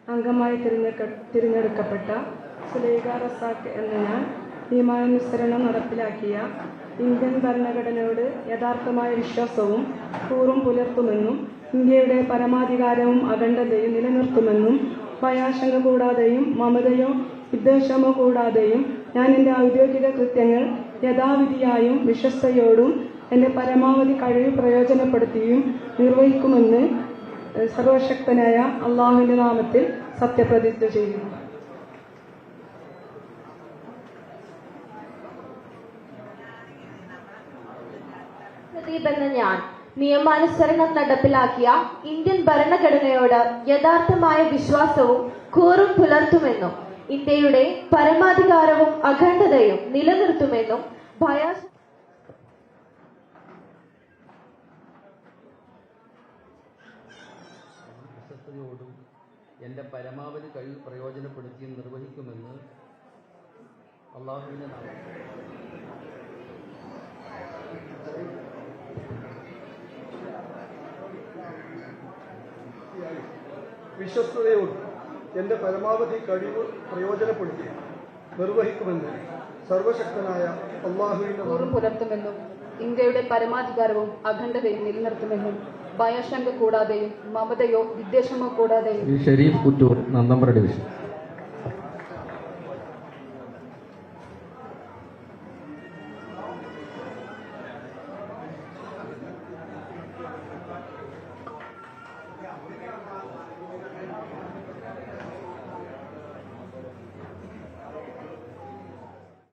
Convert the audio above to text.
അംഗമായി തിരഞ്ഞെടുക്കപ്പെട്ട സുലൈഖ റസാഖ് എന്ന ഞാൻ നിയമാനുസരണം നടപ്പിലാക്കിയ ഇന്ത്യൻ ഭരണഘടനയോട് യഥാർത്ഥമായ വിശ്വാസവും കൂറും പുലർത്തുമെന്നും ഇന്ത്യയുടെ പരമാധികാരവും അഖണ്ഡതയും നിലനിർത്തുമെന്നും ഭയാശങ്ക കൂടാതെയും മമതയോ വിദ്വേഷമോ കൂടാതെയും ഞാൻ എൻ്റെ ഔദ്യോഗിക കൃത്യങ്ങൾ യഥാവിധിയായും വിശ്വസ്തയോടും എൻ്റെ പരമാവധി കഴിവ് പ്രയോജനപ്പെടുത്തിയും നിർവഹിക്കുമെന്ന് സർവശക്തനായ അള്ളാഹുവിൻ്റെ നാമത്തിൽ സത്യപ്രതിജ്ഞ ചെയ്യുന്നു. പ്രദീപ് എന്ന ഞാൻ നിയമാനുസരണം നടപ്പിലാക്കിയ ഇന്ത്യൻ ഭരണഘടനയോട് യഥാർത്ഥമായ വിശ്വാസവും കൂറും പുലർത്തുമെന്നും ഇന്ത്യയുടെ പരമാധികാരവും അഖണ്ഡതയും നിലനിർത്തുമെന്നും വിശ്വസ്തയോടും എൻ്റെ പരമാവധി കഴിവ് പ്രയോജനപ്പെടുത്തി നിർവഹിക്കുമെന്ന് അള്ളാഹുവിൻ്റെ നാമത്തിൽ വിശ്വസ്തയോടും എൻ്റെ പരമാവധി കഴിവ് പ്രയോജനപ്പെടുത്തി നിർവഹിക്കുമെന്ന് സർവശക്തനായ അള്ളാഹുവിൻ്റെ കൂറും പുലർത്തുമെന്നും ഇന്ത്യയുടെ പരമാധികാരവും അഖണ്ഡതയും നിലനിർത്തുമെന്നും ഭയശങ്ക കൂടാതെയും മമതയോ വിദ്വേഷമോ കൂടാതെയും ഷെരീഫ് കുറ്റൂർ, നന്തമ്പ്ര ഡിവിഷൻ.